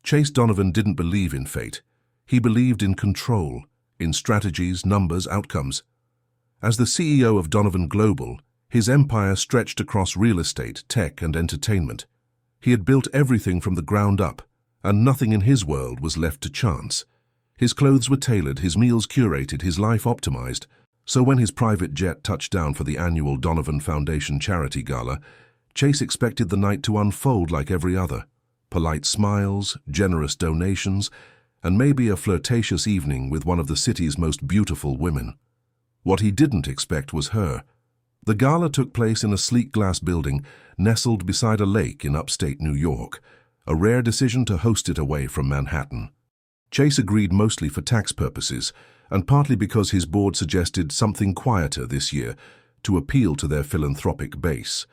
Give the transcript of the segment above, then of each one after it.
Chase Donovan didn't believe in fate. He believed in control, in strategies, numbers, outcomes. As the CEO of Donovan Global, his empire stretched across real estate, tech, and entertainment. He had built everything from the ground up, and nothing in his world was left to chance. His clothes were tailored, his meals curated, his life optimized. So when his private jet touched down for the annual Donovan Foundation Charity Gala, Chase expected the night to unfold like every other. Polite smiles, generous donations, and maybe a flirtatious evening with one of the city's most beautiful women. What he didn't expect was her. The gala took place in a sleek glass building nestled beside a lake in upstate New York, a rare decision to host it away from Manhattan. Chase agreed mostly for tax purposes, and partly because his board suggested something quieter this year to appeal to their philanthropic base.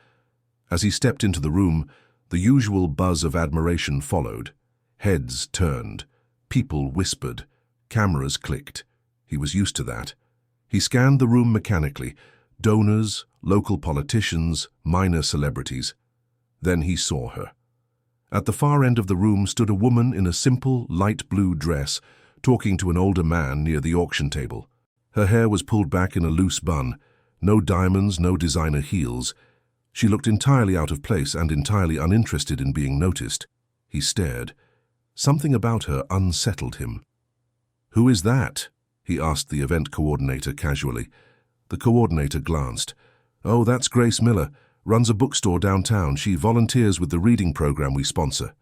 As he stepped into the room, the usual buzz of admiration followed. Heads turned, people whispered, cameras clicked. He was used to that. He scanned the room mechanically, donors, local politicians, minor celebrities. Then he saw her. At the far end of the room stood a woman in a simple, light blue dress, talking to an older man near the auction table. Her hair was pulled back in a loose bun, no diamonds, no designer heels. She looked entirely out of place and entirely uninterested in being noticed. He stared. Something about her unsettled him. "Who is that?" he asked the event coordinator casually. The coordinator glanced. "Oh, that's Grace Miller. Runs a bookstore downtown. She volunteers with the reading program we sponsor."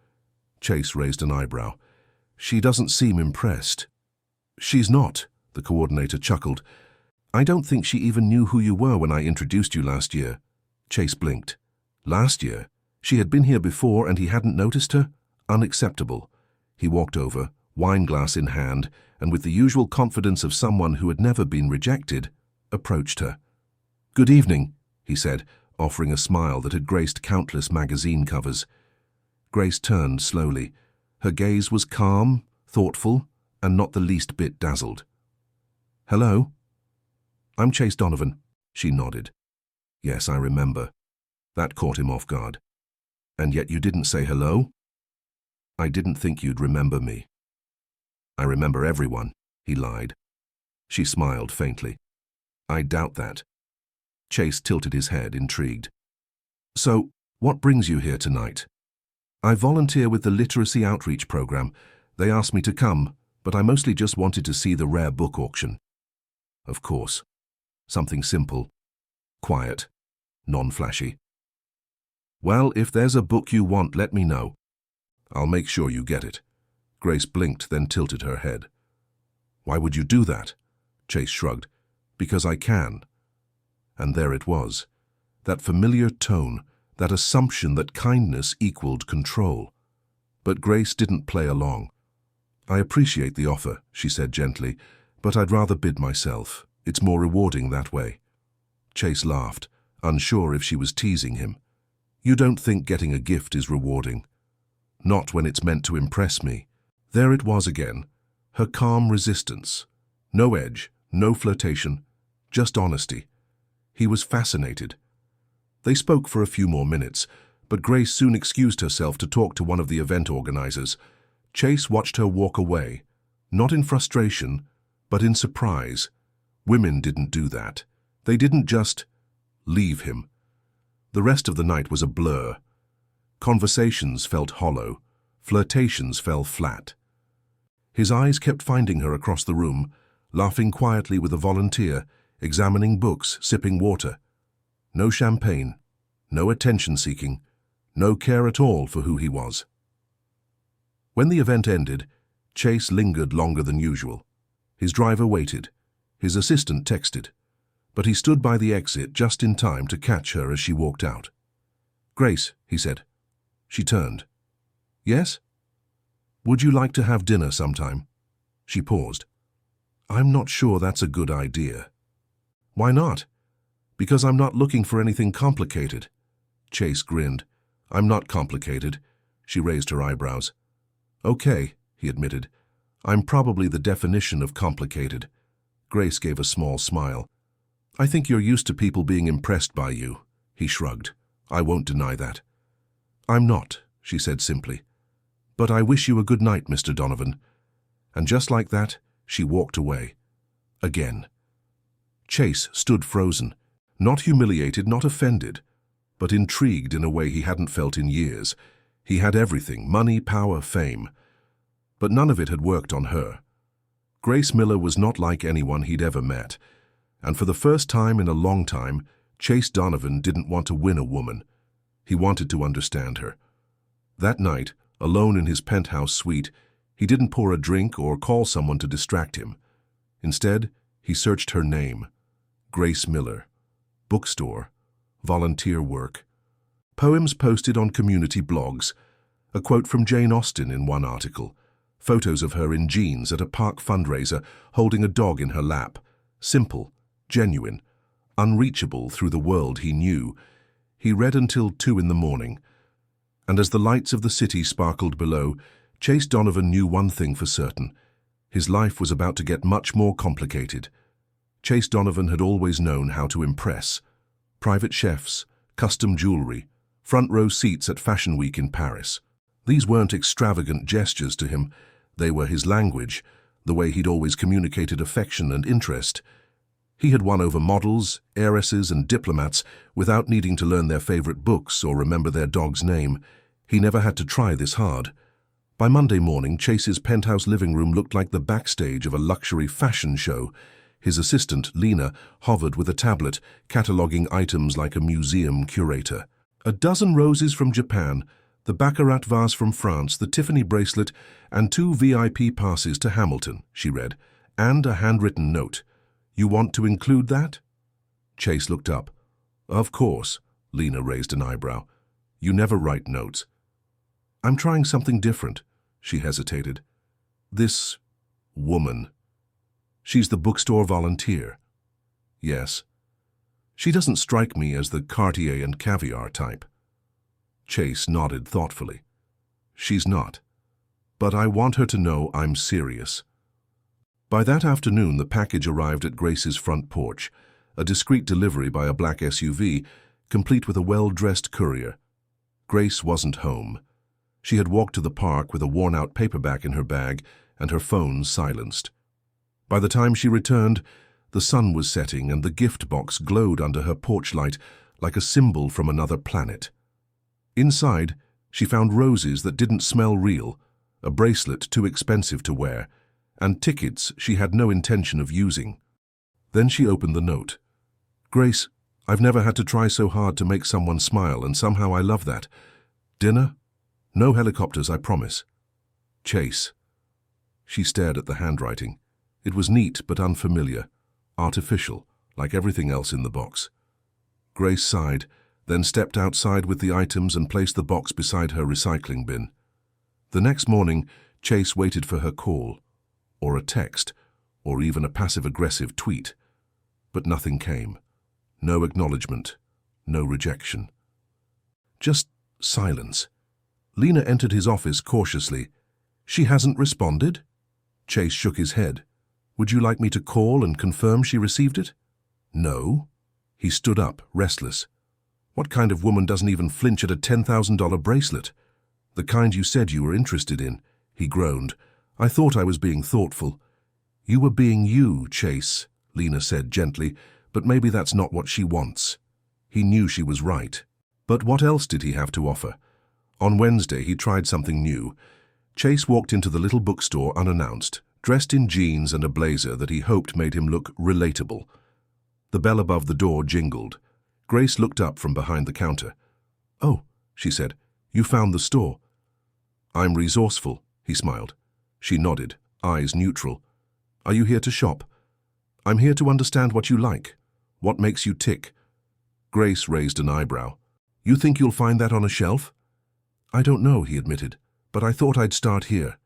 Chase raised an eyebrow. "She doesn't seem impressed." "She's not," the coordinator chuckled. "I don't think she even knew who you were when I introduced you last year." Chase blinked. Last year? She had been here before and he hadn't noticed her? Unacceptable. He walked over, wineglass in hand, and with the usual confidence of someone who had never been rejected, approached her. "Good evening," he said, offering a smile that had graced countless magazine covers. Grace turned slowly. Her gaze was calm, thoughtful, and not the least bit dazzled. "Hello?" "I'm Chase Donovan," she nodded. "Yes, I remember." That caught him off guard. "And yet you didn't say hello?" "I didn't think you'd remember me." "I remember everyone," he lied. She smiled faintly. "I doubt that." Chase tilted his head, intrigued. "So, what brings you here tonight?" "I volunteer with the Literacy Outreach Program. They asked me to come, but I mostly just wanted to see the rare book auction." "Of course. Something simple, quiet, non-flashy." "Well, if there's a book you want, let me know. I'll make sure you get it." Grace blinked, then tilted her head. "Why would you do that?" Chase shrugged. "Because I can." And there it was. That familiar tone, that assumption that kindness equaled control. But Grace didn't play along. "I appreciate the offer," she said gently, "but I'd rather bid myself. It's more rewarding that way." Chase laughed, unsure if she was teasing him. "You don't think getting a gift is rewarding?" "Not when it's meant to impress me." There it was again, her calm resistance. No edge, no flirtation, just honesty. He was fascinated. They spoke for a few more minutes, but Grace soon excused herself to talk to one of the event organizers. Chase watched her walk away, not in frustration, but in surprise. Women didn't do that. They didn't just leave him. The rest of the night was a blur. Conversations felt hollow. Flirtations fell flat. His eyes kept finding her across the room, laughing quietly with a volunteer, examining books, sipping water. No champagne, no attention-seeking, no care at all for who he was. When the event ended, Chase lingered longer than usual. His driver waited. His assistant texted. But he stood by the exit just in time to catch her as she walked out. "Grace," he said. She turned. "Yes?" "Would you like to have dinner sometime?" She paused. "I'm not sure that's a good idea." "Why not?" "Because I'm not looking for anything complicated." Chase grinned. "I'm not complicated." She raised her eyebrows. "Okay," he admitted. "I'm probably the definition of complicated." Grace gave a small smile. "I think you're used to people being impressed by you." He shrugged. "I won't deny that." "I'm not," she said simply. "But I wish you a good night, Mr. Donovan." And just like that, she walked away. Again. Chase stood frozen, not humiliated, not offended, but intrigued in a way he hadn't felt in years. He had everything: money, power, fame. But none of it had worked on her. Grace Miller was not like anyone he'd ever met. And for the first time in a long time, Chase Donovan didn't want to win a woman. He wanted to understand her. That night, alone in his penthouse suite, he didn't pour a drink or call someone to distract him. Instead, he searched her name: Grace Miller. Bookstore. Volunteer work. Poems posted on community blogs. A quote from Jane Austen in one article. Photos of her in jeans at a park fundraiser holding a dog in her lap. Simple, genuine, unreachable through the world he knew. He read until 2 in the morning. And as the lights of the city sparkled below, Chase Donovan knew one thing for certain. His life was about to get much more complicated. Chase Donovan had always known how to impress. Private chefs, custom jewelry, front row seats at Fashion Week in Paris. These weren't extravagant gestures to him. They were his language, the way he'd always communicated affection and interest. He had won over models, heiresses, and diplomats without needing to learn their favorite books or remember their dog's name. He never had to try this hard. By Monday morning, Chase's penthouse living room looked like the backstage of a luxury fashion show. His assistant, Lena, hovered with a tablet, cataloging items like a museum curator. A dozen roses from Japan, the baccarat vase from France, the Tiffany bracelet, and 2 VIP passes to Hamilton, she read, and a handwritten note. "You want to include that?" Chase looked up. "Of course," Lena raised an eyebrow. "You never write notes." "I'm trying something different," she hesitated. "This woman. She's the bookstore volunteer." "Yes." "She doesn't strike me as the Cartier and caviar type." Chase nodded thoughtfully. "She's not. But I want her to know I'm serious." By that afternoon, the package arrived at Grace's front porch, a discreet delivery by a black SUV, complete with a well-dressed courier. Grace wasn't home. She had walked to the park with a worn-out paperback in her bag and her phone silenced. By the time she returned, the sun was setting and the gift box glowed under her porch light like a symbol from another planet. Inside, she found roses that didn't smell real, a bracelet too expensive to wear, and tickets she had no intention of using. Then she opened the note. "Grace, I've never had to try so hard to make someone smile, and somehow I love that. Dinner? No helicopters, I promise. Chase." She stared at the handwriting. It was neat but unfamiliar, artificial, like everything else in the box. Grace sighed, then stepped outside with the items and placed the box beside her recycling bin. The next morning, Chase waited for her call, or a text, or even a passive-aggressive tweet. But nothing came. No acknowledgement, no rejection. Just silence. Lena entered his office cautiously. "She hasn't responded?" Chase shook his head. "Would you like me to call and confirm she received it?" "No." He stood up, restless. "What kind of woman doesn't even flinch at a $10,000 bracelet?" "The kind you said you were interested in," he groaned. "I thought I was being thoughtful." "You were being you, Chase," Lena said gently, "but maybe that's not what she wants." He knew she was right. But what else did he have to offer? On Wednesday, he tried something new. Chase walked into the little bookstore unannounced, dressed in jeans and a blazer that he hoped made him look relatable. The bell above the door jingled. Grace looked up from behind the counter. "Oh," she said, "you found the store." "I'm resourceful," he smiled. She nodded, eyes neutral. "Are you here to shop?" "I'm here to understand what you like. What makes you tick?" Grace raised an eyebrow. "You think you'll find that on a shelf?" "I don't know," he admitted, "but I thought I'd start here."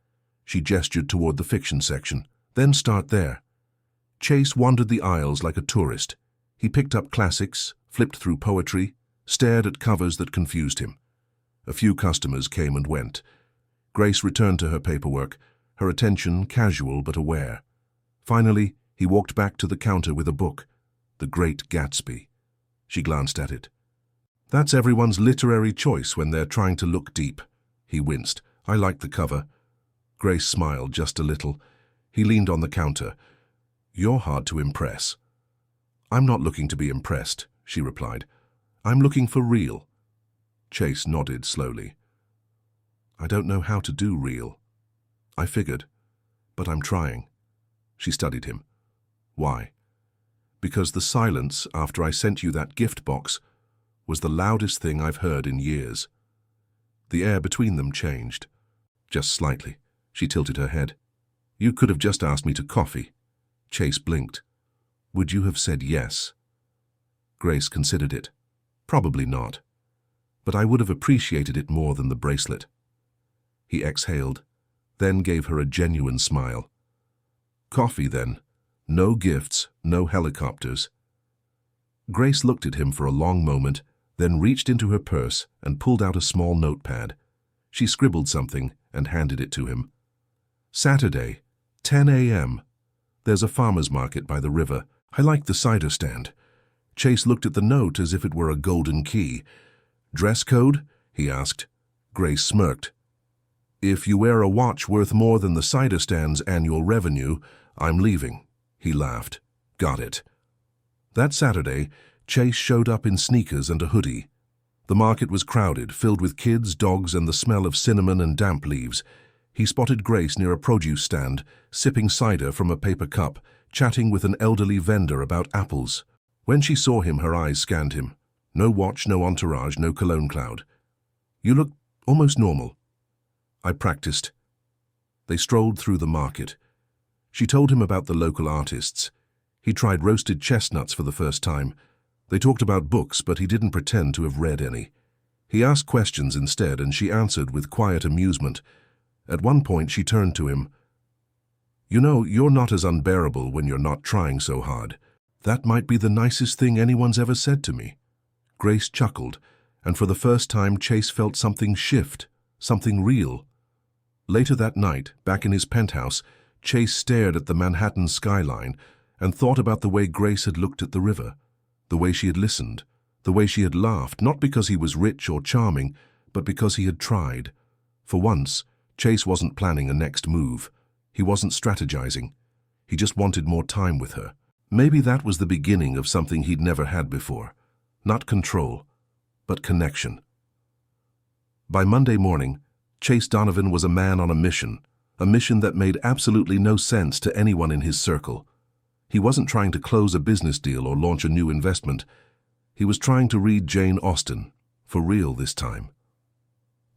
She gestured toward the fiction section. "Then start there." Chase wandered the aisles like a tourist. He picked up classics, flipped through poetry, stared at covers that confused him. A few customers came and went. Grace returned to her paperwork, her attention casual but aware. Finally, he walked back to the counter with a book, The Great Gatsby. She glanced at it. "That's everyone's literary choice when they're trying to look deep." He winced. I like the cover. Grace smiled just a little. He leaned on the counter. You're hard to impress. I'm not looking to be impressed, she replied. I'm looking for real. Chase nodded slowly. I don't know how to do real. I figured, but I'm trying. She studied him. Why? Because the silence after I sent you that gift box was the loudest thing I've heard in years. The air between them changed. Just slightly. She tilted her head. You could have just asked me to coffee. Chase blinked. Would you have said yes? Grace considered it. Probably not. But I would have appreciated it more than the bracelet. He exhaled, then gave her a genuine smile. Coffee, then. No gifts, no helicopters. Grace looked at him for a long moment, then reached into her purse and pulled out a small notepad. She scribbled something and handed it to him. Saturday, 10 a.m. There's a farmer's market by the river. I like the cider stand. Chase looked at the note as if it were a golden key. Dress code? He asked. Grace smirked. If you wear a watch worth more than the cider stand's annual revenue, I'm leaving. He laughed. Got it. That Saturday, Chase showed up in sneakers and a hoodie. The market was crowded, filled with kids, dogs, and the smell of cinnamon and damp leaves. He spotted Grace near a produce stand, sipping cider from a paper cup, chatting with an elderly vendor about apples. When she saw him, her eyes scanned him. No watch, no entourage, no cologne cloud. You look almost normal. I practiced. They strolled through the market. She told him about the local artists. He tried roasted chestnuts for the first time. They talked about books, but he didn't pretend to have read any. He asked questions instead, and she answered with quiet amusement. At one point, she turned to him. You know, you're not as unbearable when you're not trying so hard. That might be the nicest thing anyone's ever said to me. Grace chuckled, and for the first time Chase felt something shift, something real. Later that night, back in his penthouse, Chase stared at the Manhattan skyline and thought about the way Grace had looked at the river, the way she had listened, the way she had laughed, not because he was rich or charming, but because he had tried. For once, Chase wasn't planning a next move. He wasn't strategizing. He just wanted more time with her. Maybe that was the beginning of something he'd never had before. Not control, but connection. By Monday morning, Chase Donovan was a man on a mission that made absolutely no sense to anyone in his circle. He wasn't trying to close a business deal or launch a new investment. He was trying to read Jane Austen, for real this time.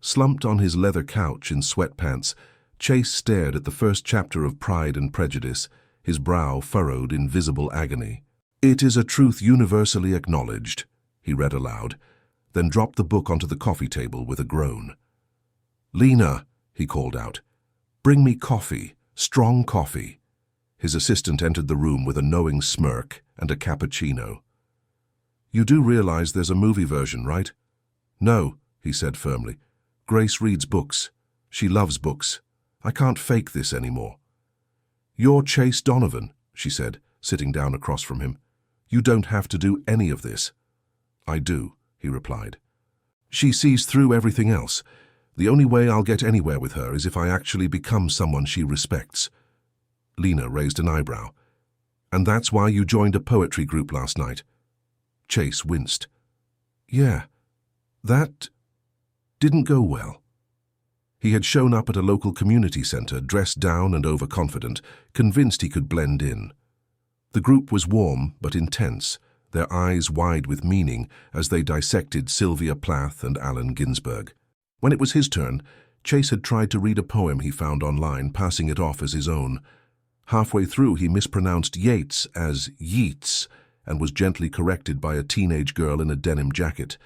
Slumped on his leather couch in sweatpants, Chase stared at the first chapter of Pride and Prejudice, his brow furrowed in visible agony. It is a truth universally acknowledged, he read aloud, then dropped the book onto the coffee table with a groan. Lena, he called out, bring me coffee, strong coffee. His assistant entered the room with a knowing smirk and a cappuccino. You do realize there's a movie version, right? No, he said firmly. Grace reads books. She loves books. I can't fake this anymore. You're Chase Donovan, she said, sitting down across from him. You don't have to do any of this. I do, he replied. She sees through everything else. The only way I'll get anywhere with her is if I actually become someone she respects. Lena raised an eyebrow. And that's why you joined a poetry group last night. Chase winced. Yeah, that didn't go well. He had shown up at a local community center, dressed down and overconfident, convinced he could blend in. The group was warm but intense, their eyes wide with meaning as they dissected Sylvia Plath and Allen Ginsberg. When it was his turn, Chase had tried to read a poem he found online, passing it off as his own. Halfway through, he mispronounced Yeats as Yeats and was gently corrected by a teenage girl in a denim jacket.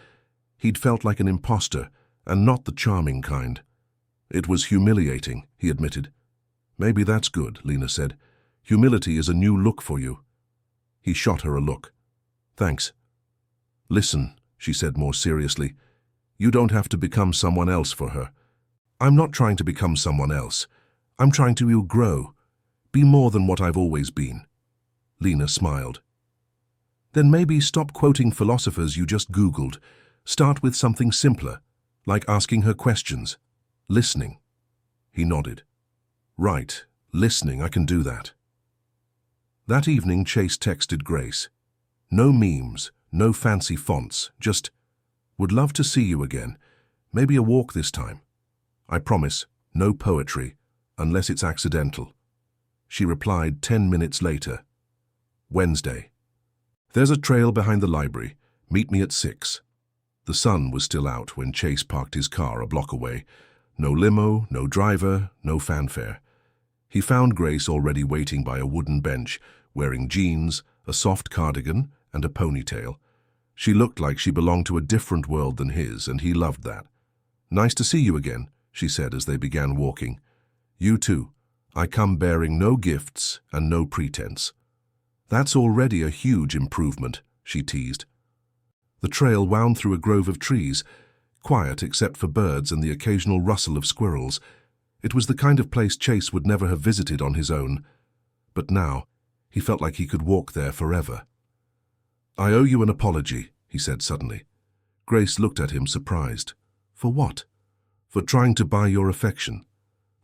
He'd felt like an imposter, and not the charming kind. It was humiliating, he admitted. Maybe that's good, Lena said. Humility is a new look for you. He shot her a look. Thanks. Listen, she said more seriously. You don't have to become someone else for her. I'm not trying to become someone else. I'm trying to grow. Be more than what I've always been. Lena smiled. Then maybe stop quoting philosophers you just Googled. Start with something simpler, like asking her questions, listening. He nodded. Right, listening, I can do that. That evening, Chase texted Grace. No memes, no fancy fonts, just, would love to see you again. Maybe a walk this time. I promise, no poetry, unless it's accidental. She replied 10 minutes later. Wednesday. There's a trail behind the library. Meet me at 6. The sun was still out when Chase parked his car a block away. No limo, no driver, no fanfare. He found Grace already waiting by a wooden bench, wearing jeans, a soft cardigan, and a ponytail. She looked like she belonged to a different world than his, and he loved that. Nice to see you again, she said as they began walking. You too. I come bearing no gifts and no pretense. That's already a huge improvement, she teased. The trail wound through a grove of trees, quiet except for birds and the occasional rustle of squirrels. It was the kind of place Chase would never have visited on his own. But now, he felt like he could walk there forever. I owe you an apology, he said suddenly. Grace looked at him surprised. For what? For trying to buy your affection.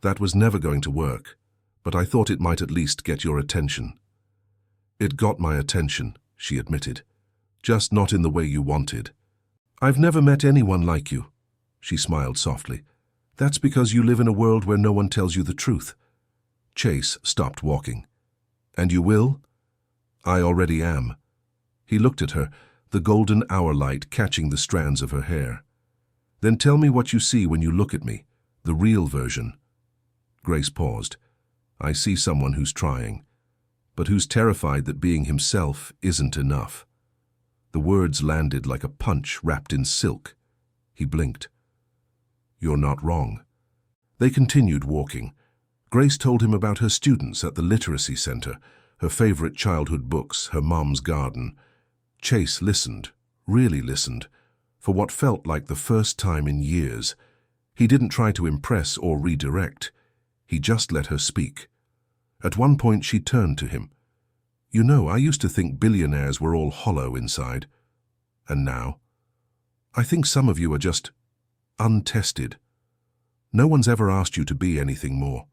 That was never going to work, but I thought it might at least get your attention. It got my attention, she admitted. Just not in the way you wanted. I've never met anyone like you. She smiled softly. That's because you live in a world where no one tells you the truth. Chase stopped walking. And you will? I already am. He looked at her, the golden hour light catching the strands of her hair. Then tell me what you see when you look at me, the real version. Grace paused. I see someone who's trying, but who's terrified that being himself isn't enough. The words landed like a punch wrapped in silk. He blinked. You're not wrong. They continued walking. Grace told him about her students at the literacy center, her favorite childhood books, her mom's garden. Chase listened, really listened, for what felt like the first time in years. He didn't try to impress or redirect. He just let her speak. At one point she turned to him. You know, I used to think billionaires were all hollow inside. And now? I think some of you are just untested. No one's ever asked you to be anything more.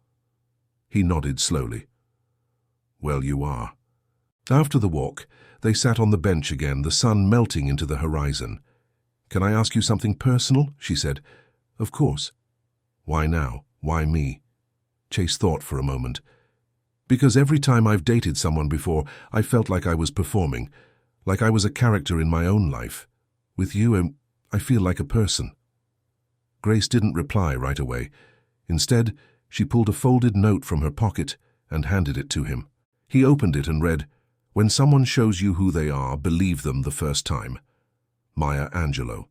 He nodded slowly. Well, you are. After the walk, they sat on the bench again, the sun melting into the horizon. Can I ask you something personal? She said. Of course. Why now? Why me? Chase thought for a moment. Because every time I've dated someone before, I felt like I was performing, like I was a character in my own life. With you, I feel like a person. Grace didn't reply right away. Instead, she pulled a folded note from her pocket and handed it to him. He opened it and read, When someone shows you who they are, believe them the first time. Maya Angelou.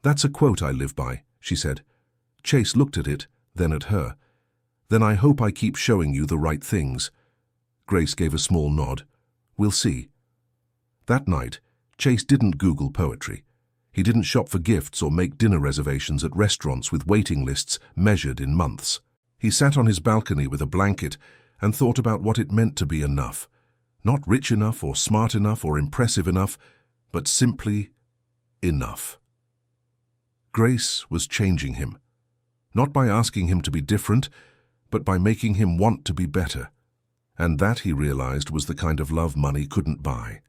That's a quote I live by, she said. Chase looked at it, then at her. Then I hope I keep showing you the right things. Grace gave a small nod. We'll see. That night, Chase didn't Google poetry. He didn't shop for gifts or make dinner reservations at restaurants with waiting lists measured in months. He sat on his balcony with a blanket and thought about what it meant to be enough. Not rich enough or smart enough or impressive enough, but simply enough. Grace was changing him. Not by asking him to be different, but by making him want to be better. And that, he realized, was the kind of love money couldn't buy.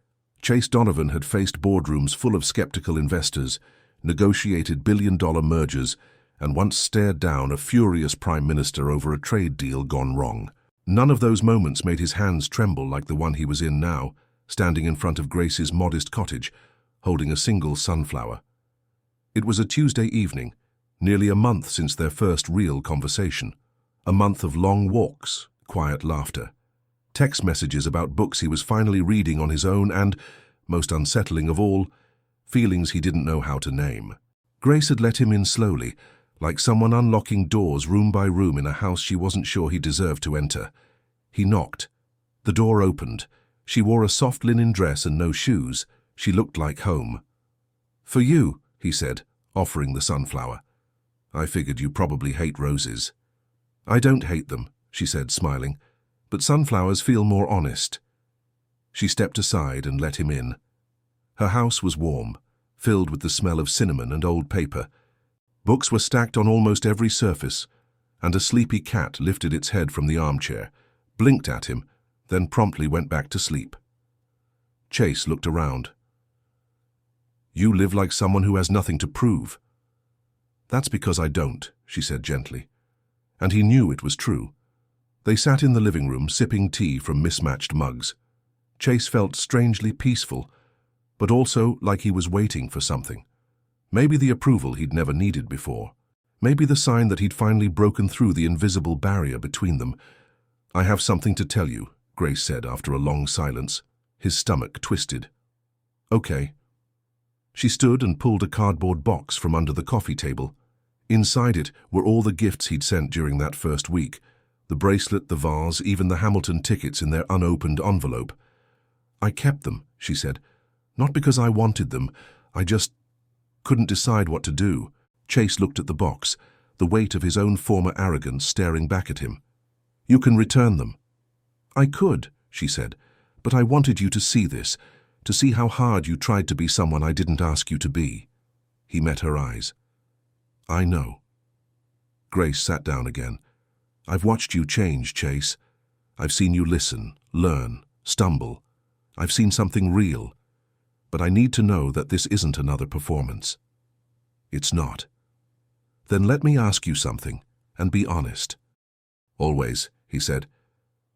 Chase Donovan had faced boardrooms full of skeptical investors, negotiated billion-dollar mergers, and once stared down a furious prime minister over a trade deal gone wrong. None of those moments made his hands tremble like the one he was in now, standing in front of Grace's modest cottage, holding a single sunflower. It was a Tuesday evening, nearly a month since their first real conversation. A month of long walks, quiet laughter, text messages about books he was finally reading on his own and, most unsettling of all, feelings he didn't know how to name. Grace had let him in slowly, like someone unlocking doors room by room in a house she wasn't sure he deserved to enter. He knocked. The door opened. She wore a soft linen dress and no shoes. She looked like home. For you, he said, offering the sunflower. I figured you probably hate roses. I don't hate them, she said, smiling, but sunflowers feel more honest. She stepped aside and let him in. Her house was warm, filled with the smell of cinnamon and old paper. Books were stacked on almost every surface, and a sleepy cat lifted its head from the armchair, blinked at him, then promptly went back to sleep. Chase looked around. "You live like someone who has nothing to prove." "That's because I don't," she said gently. And he knew it was true. They sat in the living room, sipping tea from mismatched mugs. Chase felt strangely peaceful, but also like he was waiting for something. Maybe the approval he'd never needed before. Maybe the sign that he'd finally broken through the invisible barrier between them. "I have something to tell you," Grace said after a long silence. His stomach twisted. "Okay." She stood and pulled a cardboard box from under the coffee table. Inside it were all the gifts he'd sent during that first week. The bracelet, the vase, even the Hamilton tickets in their unopened envelope. "I kept them," she said. "Not because I wanted them. I just couldn't decide what to do." Chase looked at the box, the weight of his own former arrogance staring back at him. "You can return them." "I could," she said, "but I wanted you to see this, to see how hard you tried to be someone I didn't ask you to be." He met her eyes. "I know." Grace sat down again. "I've watched you change, Chase. I've seen you listen, learn, stumble. I've seen something real. But I need to know that this isn't another performance." "It's not." "Then let me ask you something, and be honest." "Always," he said.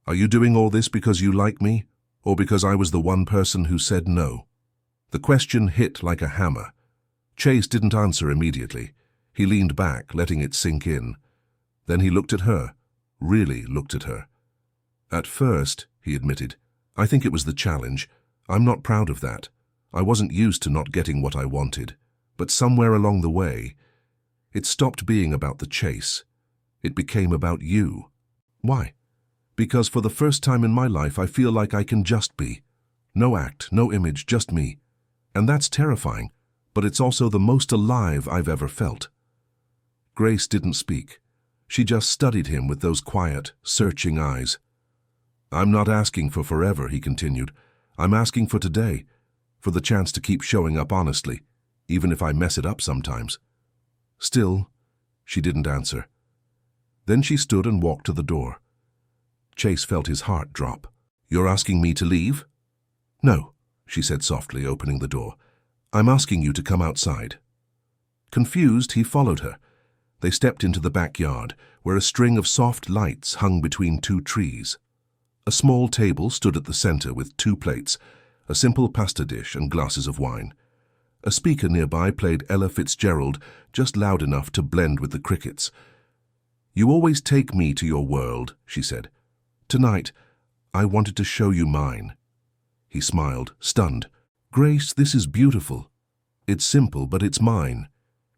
"Are you doing all this because you like me, or because I was the one person who said no?" The question hit like a hammer. Chase didn't answer immediately. He leaned back, letting it sink in. Then he looked at her, really looked at her. "At first," he admitted, "I think it was the challenge. I'm not proud of that. I wasn't used to not getting what I wanted. But somewhere along the way, it stopped being about the chase. It became about you." "Why?" "Because for the first time in my life, I feel like I can just be. No act, no image, just me. And that's terrifying, but it's also the most alive I've ever felt." Grace didn't speak. She just studied him with those quiet, searching eyes. "I'm not asking for forever," he continued. "I'm asking for today, for the chance to keep showing up honestly, even if I mess it up sometimes." Still, she didn't answer. Then she stood and walked to the door. Chase felt his heart drop. "You're asking me to leave?" "No," she said softly, opening the door. "I'm asking you to come outside." Confused, he followed her. They stepped into the backyard, where a string of soft lights hung between two trees. A small table stood at the center with 2 plates, a simple pasta dish and glasses of wine. A speaker nearby played Ella Fitzgerald, just loud enough to blend with the crickets. "You always take me to your world," she said. "Tonight, I wanted to show you mine." He smiled, stunned. "Grace, this is beautiful. It's simple, but it's mine.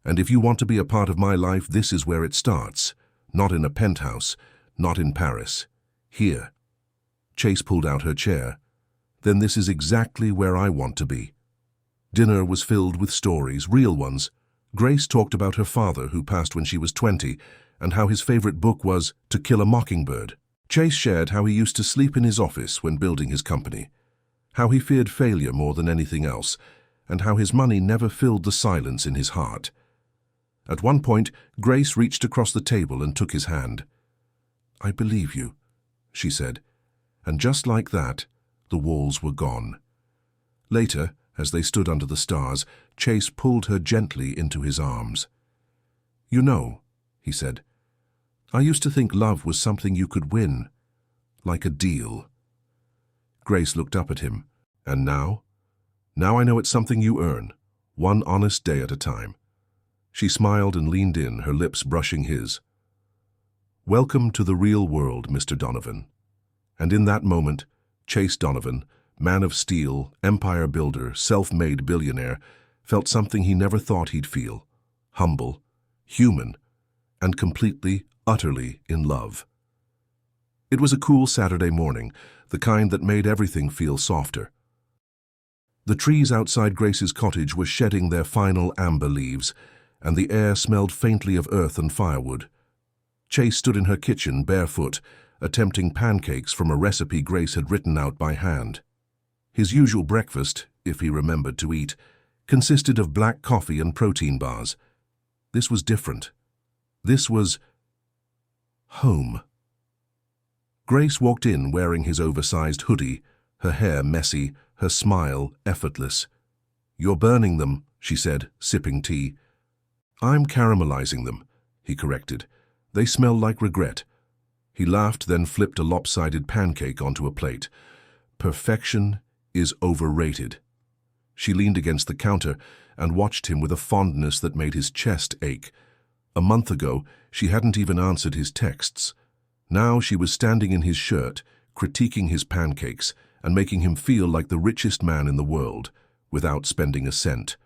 And if you want to be a part of my life, this is where it starts. Not in a penthouse, not in Paris. Here." Chase pulled out her chair. "Then this is exactly where I want to be." Dinner was filled with stories, real ones. Grace talked about her father, who passed when she was 20, and how his favorite book was To Kill a Mockingbird. Chase shared how he used to sleep in his office when building his company, how he feared failure more than anything else, and how his money never filled the silence in his heart. At one point, Grace reached across the table and took his hand. "I believe you," she said. And just like that, the walls were gone. Later, as they stood under the stars, Chase pulled her gently into his arms. "You know," he said, "I used to think love was something you could win, like a deal." Grace looked up at him. "And now? Now I know it's something you earn, one honest day at a time." She smiled and leaned in, her lips brushing his. "Welcome to the real world, Mr. Donovan." And in that moment, Chase Donovan, man of steel, empire builder, self-made billionaire, felt something he never thought he'd feel: humble, human, and completely, utterly in love. It was a cool Saturday morning, the kind that made everything feel softer. The trees outside Grace's cottage were shedding their final amber leaves, and the air smelled faintly of earth and firewood. Chase stood in her kitchen, barefoot, attempting pancakes from a recipe Grace had written out by hand. His usual breakfast, if he remembered to eat, consisted of black coffee and protein bars. This was different. This was... Home. Grace walked in wearing his oversized hoodie, her hair messy, her smile effortless. "You're burning them," she said, sipping tea. "I'm caramelizing them," he corrected. "They smell like regret." He laughed, then flipped a lopsided pancake onto a plate. Perfection is overrated. She leaned against the counter and watched him with a fondness that made his chest ache. A month ago, she hadn't even answered his texts. Now she was standing in his shirt, critiquing his pancakes and making him feel like the richest man in the world, without spending a cent.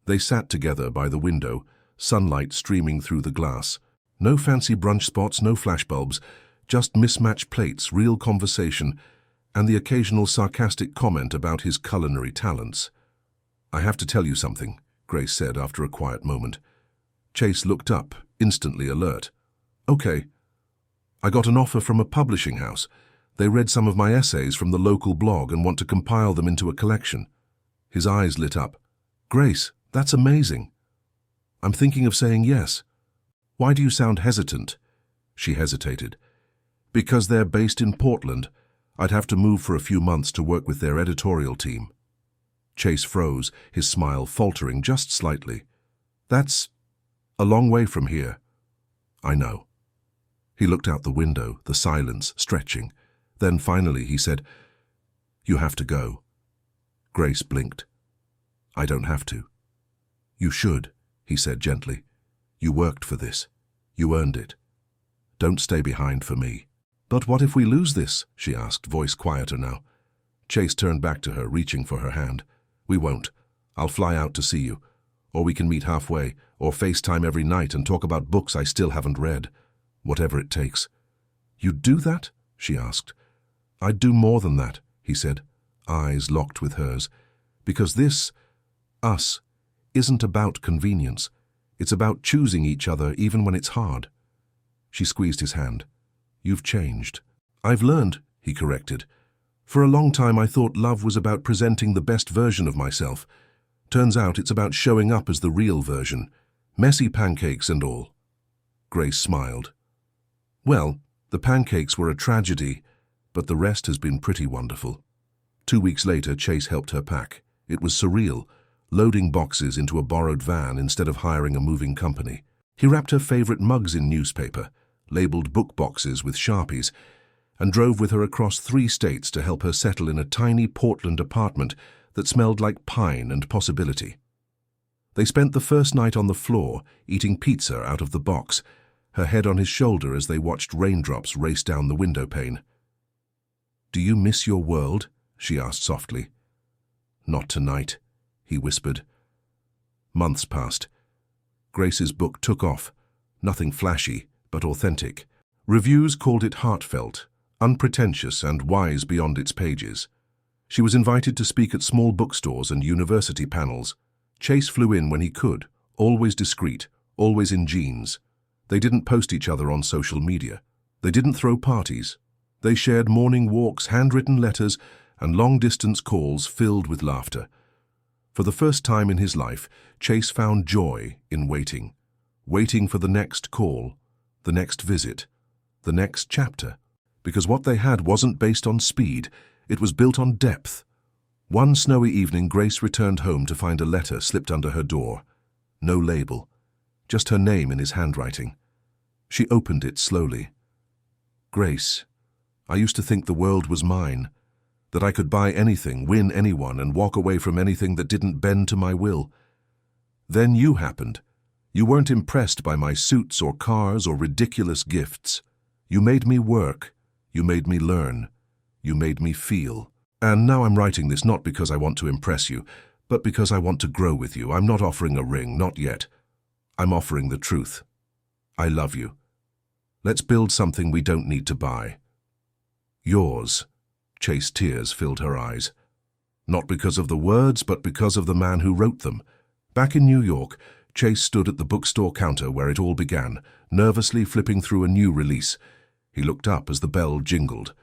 They sat together by the window, sunlight streaming through the glass. No fancy brunch spots, no flashbulbs, just mismatched plates, real conversation, and the occasional sarcastic comment about his culinary talents. "I have to tell you something," Grace said after a quiet moment. Chase looked up, instantly alert. "Okay. I got an offer from a publishing house. They read some of my essays from the local blog and want to compile them into a collection." His eyes lit up. "Grace, that's amazing. I'm thinking of saying yes." "Why do you sound hesitant?" She hesitated. "Because they're based in Portland. I'd have to move for a few months to work with their editorial team." Chase froze, his smile faltering just slightly. "That's a long way from here." "I know." He looked out the window, the silence stretching. Then finally he said, "You have to go." Grace blinked. "I don't have to." "You should," he said gently. "You worked for this. You earned it. Don't stay behind for me." "But what if we lose this?" she asked, voice quieter now. Chase turned back to her, reaching for her hand. "We won't. I'll fly out to see you. Or we can meet halfway, or FaceTime every night and talk about books I still haven't read. Whatever it takes." "You'd do that?" she asked. "I'd do more than that," he said, eyes locked with hers. "Because this, us, isn't about convenience. It's about choosing each other even when it's hard." She squeezed his hand. "You've changed." "I've learned," he corrected. "For a long time I thought love was about presenting the best version of myself. Turns out it's about showing up as the real version. Messy pancakes and all." Grace smiled. "Well, the pancakes were a tragedy, but the rest has been pretty wonderful." 2 weeks later, Chase helped her pack. It was surreal, loading boxes into a borrowed van instead of hiring a moving company. He wrapped her favorite mugs in newspaper, labeled book boxes with Sharpies, and drove with her across 3 states to help her settle in a tiny Portland apartment that smelled like pine and possibility. They spent the first night on the floor, eating pizza out of the box, her head on his shoulder as they watched raindrops race down the window pane. "Do you miss your world?" she asked softly. "Not tonight," he whispered. Months passed. Grace's book took off, nothing flashy, but authentic. Reviews called it heartfelt, unpretentious and wise beyond its pages. She was invited to speak at small bookstores and university panels. Chase flew in when he could, always discreet, always in jeans. They didn't post each other on social media. They didn't throw parties. They shared morning walks, handwritten letters, and long-distance calls filled with laughter. For the first time in his life, Chase found joy in waiting. Waiting for the next call, the next visit, the next chapter. Because what they had wasn't based on speed, it was built on depth. One snowy evening, Grace returned home to find a letter slipped under her door. No label, just her name in his handwriting. She opened it slowly. "Grace, I used to think the world was mine, that I could buy anything, win anyone, and walk away from anything that didn't bend to my will. Then you happened. You weren't impressed by my suits or cars or ridiculous gifts. You made me work. You made me learn. You made me feel. And now I'm writing this not because I want to impress you, but because I want to grow with you. I'm not offering a ring, not yet. I'm offering the truth. I love you. Let's build something we don't need to buy." "Yours." Chase tears filled her eyes. Not because of the words, but because of the man who wrote them. Back in New York, Chase stood at the bookstore counter where it all began, nervously flipping through a new release. He looked up as the bell jingled.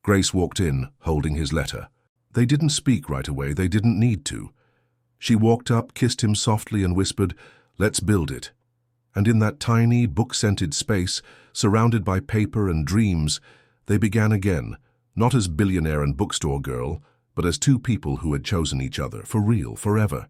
Grace walked in, holding his letter. They didn't speak right away, they didn't need to. She walked up, kissed him softly and whispered, "Let's build it." And in that tiny, book-scented space, surrounded by paper and dreams, they began again, not as billionaire and bookstore girl, but as two people who had chosen each other, for real, forever.